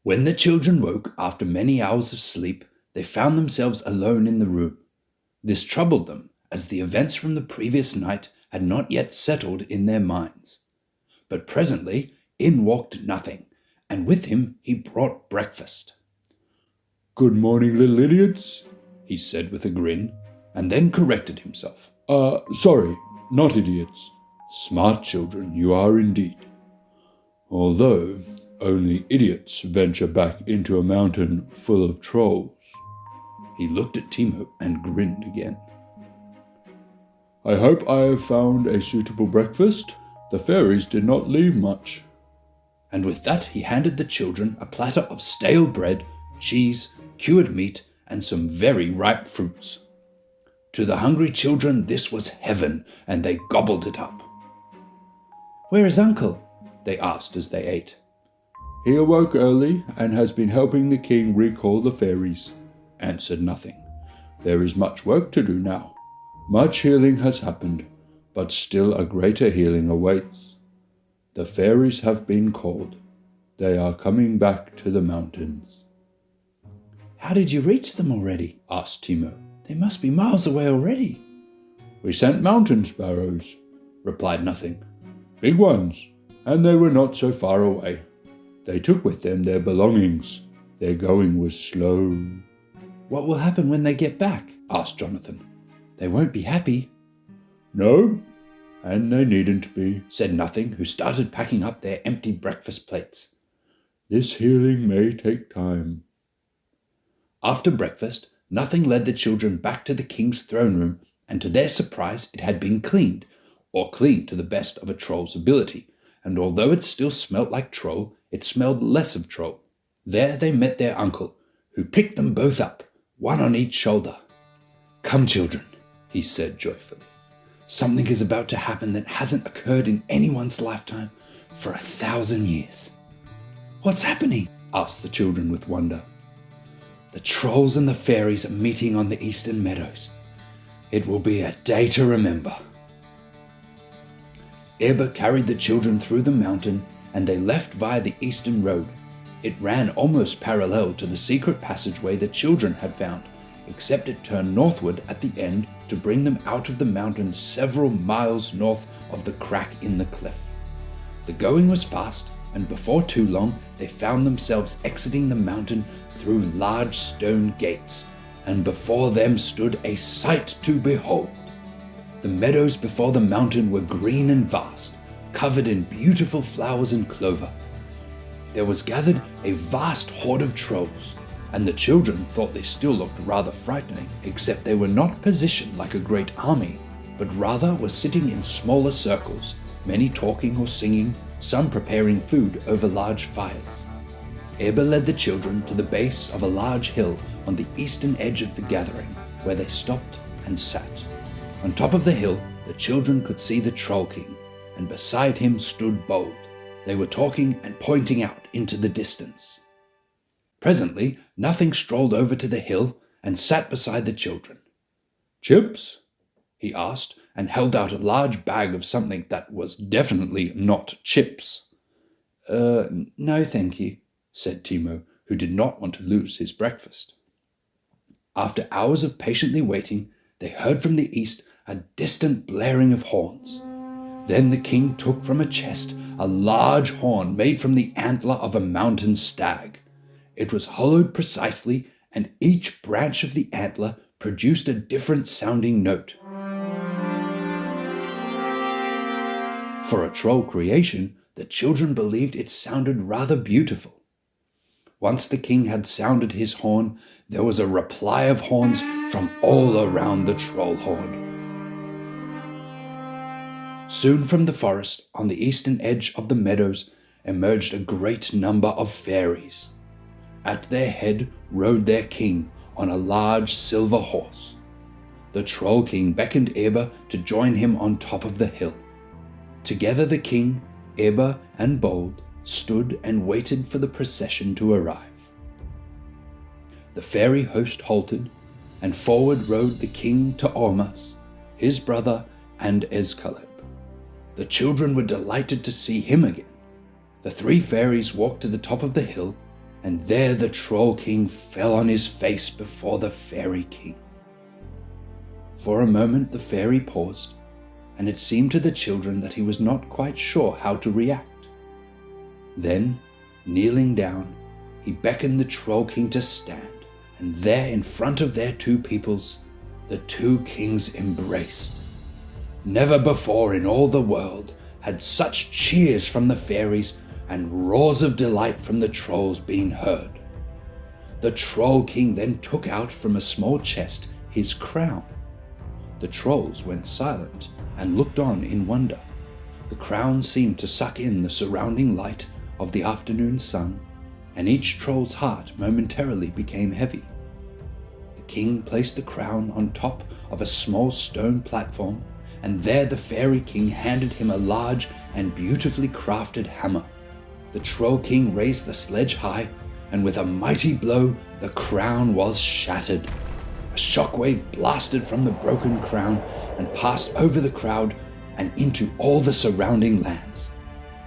When the children woke after many hours of sleep, they found themselves alone in the room. This troubled them, as the events from the previous night had not yet settled in their minds. But presently in walked Nothing, and with him he brought breakfast. "Good morning, little idiots," he said with a grin, and then corrected himself. Sorry, not idiots. Smart children you are indeed. Although only idiots venture back into a mountain full of trolls. He looked at Timo and grinned again. I hope I have found a suitable breakfast. The fairies did not leave much. And with that he handed the children a platter of stale bread, cheese, cured meat, and some very ripe fruits. To the hungry children this was heaven, and they gobbled it up. "Where is Uncle?" they asked as they ate. He awoke early and has been helping the king recall the fairies, answered Nothing. There is much work to do now. Much healing has happened, but still a greater healing awaits. The fairies have been called. They are coming back to the mountains. "How did you reach them already?" asked Timo. "They must be miles away already." We sent mountain sparrows, replied Nothing. Big ones, and they were not so far away. They took with them their belongings. Their going was slow. "What will happen when they get back?" asked Jonathan. "They won't be happy." No, and they needn't be, said Nothing, who started packing up their empty breakfast plates. This healing may take time. After breakfast, Nothing led the children back to the king's throne room, and to their surprise it had been cleaned, or cleaned to the best of a troll's ability, and although it still smelt like troll, it smelled less of troll. There they met their uncle, who picked them both up, one on each shoulder. "Come, children," he said joyfully. "Something is about to happen that hasn't occurred in anyone's lifetime for 1,000 years." "What's happening?" asked the children with wonder. "The trolls and the fairies are meeting on the eastern meadows. It will be a day to remember." Eber carried the children through the mountain, and they left via the eastern road. It ran almost parallel to the secret passageway the children had found, except it turned northward at the end to bring them out of the mountain several miles north of the crack in the cliff. The going was fast, and before too long they found themselves exiting the mountain through large stone gates, and before them stood a sight to behold. The meadows before the mountain were green and vast, covered in beautiful flowers and clover. There was gathered a vast horde of trolls, and the children thought they still looked rather frightening, except they were not positioned like a great army, but rather were sitting in smaller circles, many talking or singing, some preparing food over large fires. Eber led the children to the base of a large hill on the eastern edge of the gathering, where they stopped and sat. On top of the hill, the children could see the Troll King, and beside him stood Bold. They were talking and pointing out into the distance. Presently, Nothing strolled over to the hill and sat beside the children. "Chips?" he asked, and held out a large bag of something that was definitely not chips. No, thank you," said Timo, who did not want to lose his breakfast. After hours of patiently waiting, they heard from the east a distant blaring of horns. Then the king took from a chest a large horn made from the antler of a mountain stag. It was hollowed precisely, and each branch of the antler produced a different sounding note. For a troll creation, the children believed it sounded rather beautiful. Once the king had sounded his horn, there was a reply of horns from all around the troll horde. Soon from the forest, on the eastern edge of the meadows, emerged a great number of fairies. At their head rode their king on a large silver horse. The Troll King beckoned Eber to join him on top of the hill. Together the king, Eber, and Bold stood and waited for the procession to arrive. The fairy host halted, and forward rode the king to Ormas, his brother, and Escaleb. The children were delighted to see him again. The three fairies walked to the top of the hill, and there the Troll King fell on his face before the Fairy King. For a moment the fairy paused, and it seemed to the children that he was not quite sure how to react. Then, kneeling down, he beckoned the Troll King to stand, and there in front of their two peoples, the two kings embraced. Never before in all the world had such cheers from the fairies and roars of delight from the trolls been heard. The Troll King then took out from a small chest his crown. The trolls went silent and looked on in wonder. The crown seemed to suck in the surrounding light of the afternoon sun, and each troll's heart momentarily became heavy. The king placed the crown on top of a small stone platform, and there the Fairy King handed him a large and beautifully crafted hammer. The Troll King raised the sledge high, and with a mighty blow, the crown was shattered. A shockwave blasted from the broken crown and passed over the crowd and into all the surrounding lands.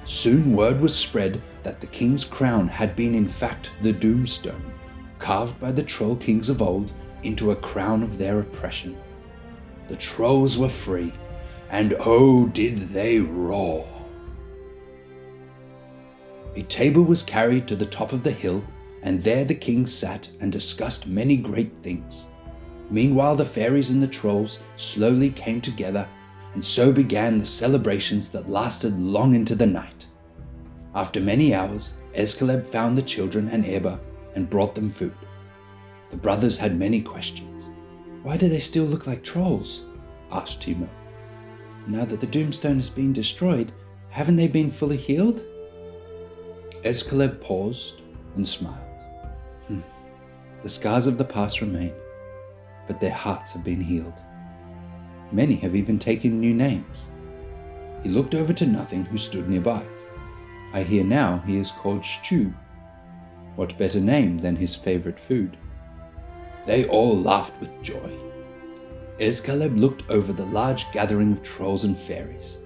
Soon word was spread that the king's crown had been in fact the Doomstone, carved by the Troll Kings of old into a crown of their oppression. The trolls were free, and oh, did they roar! A table was carried to the top of the hill, and there the king sat and discussed many great things. Meanwhile, the fairies and the trolls slowly came together, and so began the celebrations that lasted long into the night. After many hours, Escaleb found the children and Eber and brought them food. The brothers had many questions. "Why do they still look like trolls?" asked Timo. "Now that the Doomstone has been destroyed, haven't they been fully healed?" Escaleb paused and smiled. The scars of the past remain, but their hearts have been healed. Many have even taken new names. He looked over to Nothing, who stood nearby. I hear now he is called Stew. What better name than his favorite food? They all laughed with joy. Escaleb looked over the large gathering of trolls and fairies.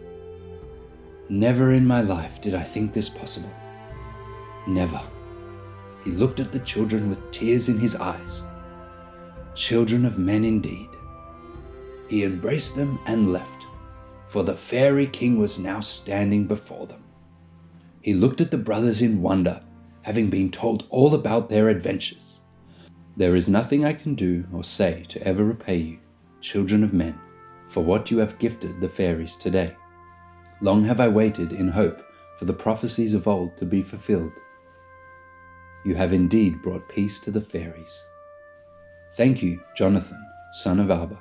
Never in my life did I think this possible. Never. He looked at the children with tears in his eyes. Children of men indeed. He embraced them and left, for the Fairy King was now standing before them. He looked at the brothers in wonder, having been told all about their adventures. There is nothing I can do or say to ever repay you, children of men, for what you have gifted the fairies today. Long have I waited in hope for the prophecies of old to be fulfilled. You have indeed brought peace to the fairies. Thank you, Jonathan, son of Arba,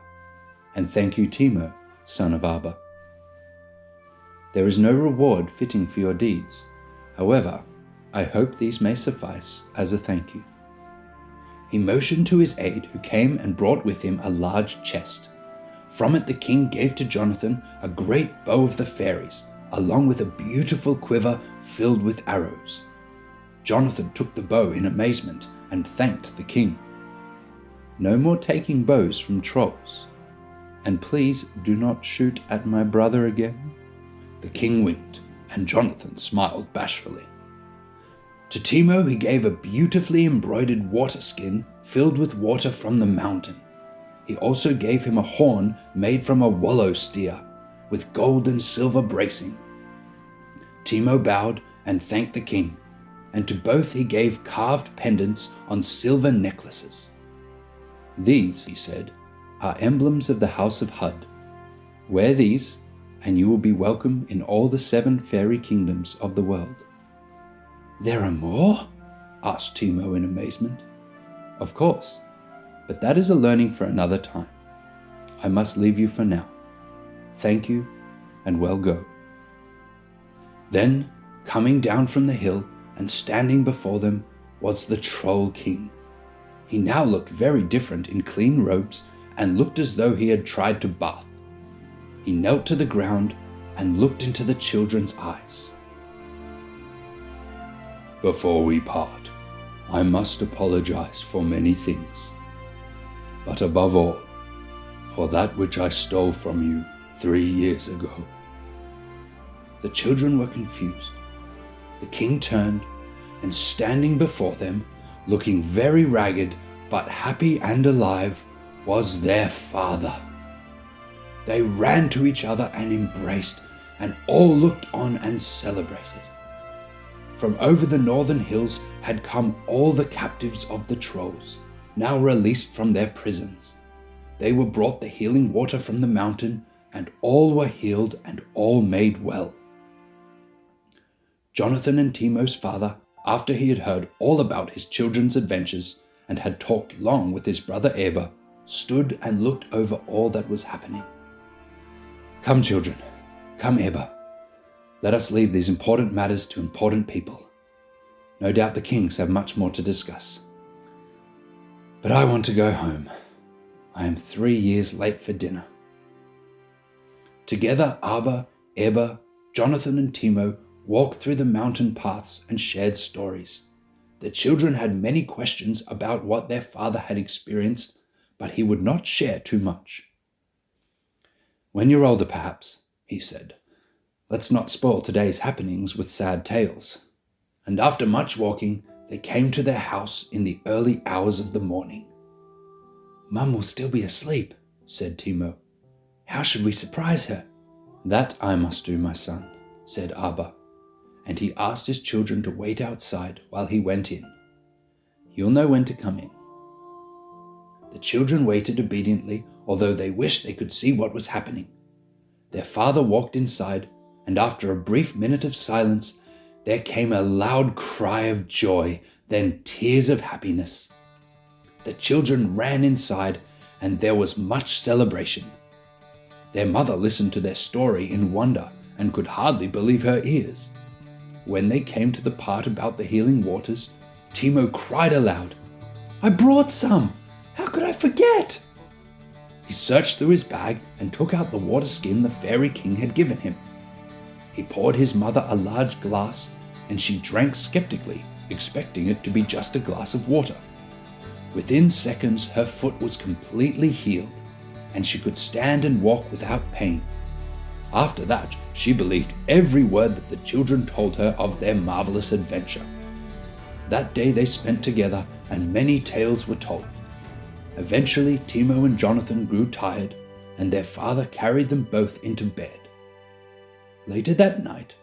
and thank you, Timo, son of Arba. There is no reward fitting for your deeds. However, I hope these may suffice as a thank you. He motioned to his aide, who came and brought with him a large chest. From it the king gave to Jonathan a great bow of the fairies, along with a beautiful quiver filled with arrows. Jonathan took the bow in amazement and thanked the king. No more taking bows from trolls. And please do not shoot at my brother again. The king winked, and Jonathan smiled bashfully. To Timo he gave a beautifully embroidered water skin filled with water from the mountain. He also gave him a horn made from a wallow steer, with gold and silver bracing. Timo bowed and thanked the king, and to both he gave carved pendants on silver necklaces. These, he said, are emblems of the House of Hud. Wear these, and you will be welcome in all the 7 fairy kingdoms of the world. There are more? Asked Timo in amazement. Of course, but that is a learning for another time. I must leave you for now. Thank you, and well go. Then, coming down from the hill and standing before them, was the Troll King. He now looked very different in clean robes and looked as though he had tried to bath. He knelt to the ground and looked into the children's eyes. Before we part, I must apologize for many things, but above all, for that which I stole from you 3 years ago. The children were confused. The king turned, and standing before them, looking very ragged but happy and alive, was their father. They ran to each other and embraced, and all looked on and celebrated. From over the northern hills had come all the captives of the trolls, now released from their prisons. They were brought the healing water from the mountain, and all were healed and all made well. Jonathan and Timo's father, after he had heard all about his children's adventures and had talked long with his brother Eber, stood and looked over all that was happening. "Come, children, come, Eber. Let us leave these important matters to important people. No doubt the kings have much more to discuss. But I want to go home. I am 3 years late for dinner." Together, Abba, Eber, Jonathan, and Timo walked through the mountain paths and shared stories. The children had many questions about what their father had experienced, but he would not share too much. "When you're older, perhaps," he said, "let's not spoil today's happenings with sad tales." And after much walking, they came to their house in the early hours of the morning. "Mum will still be asleep," said Timo. "How should we surprise her?" "That I must do, my son," said Abba, and he asked his children to wait outside while he went in. "You'll know when to come in." The children waited obediently, although they wished they could see what was happening. Their father walked inside, and after a brief minute of silence, there came a loud cry of joy, then tears of happiness. The children ran inside, and there was much celebration. Their mother listened to their story in wonder and could hardly believe her ears. When they came to the part about the healing waters, Timo cried aloud, "I brought some! How could I forget?" He searched through his bag and took out the water skin the fairy king had given him. He poured his mother a large glass, and she drank skeptically, expecting it to be just a glass of water. Within seconds, her foot was completely healed, and she could stand and walk without pain. After that, she believed every word that the children told her of their marvelous adventure. That day they spent together, and many tales were told. Eventually, Timo and Jonathan grew tired, and their father carried them both into bed. Later that night,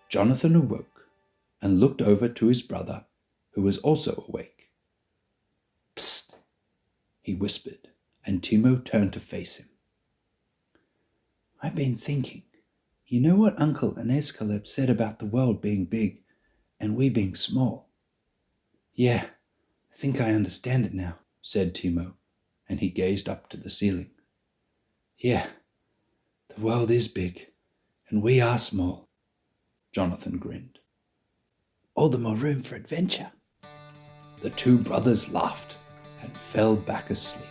Jonathan awoke and looked over to his brother, who was also awake. "Psst," he whispered, and Timo turned to face him. "I've been thinking. You know what Uncle and Escaleb said about the world being big and we being small?" "Yeah, I think I understand it now," said Timo, and he gazed up to the ceiling. "Yeah, the world is big and we are small." Jonathan grinned. "All the more room for adventure." The two brothers laughed and fell back asleep.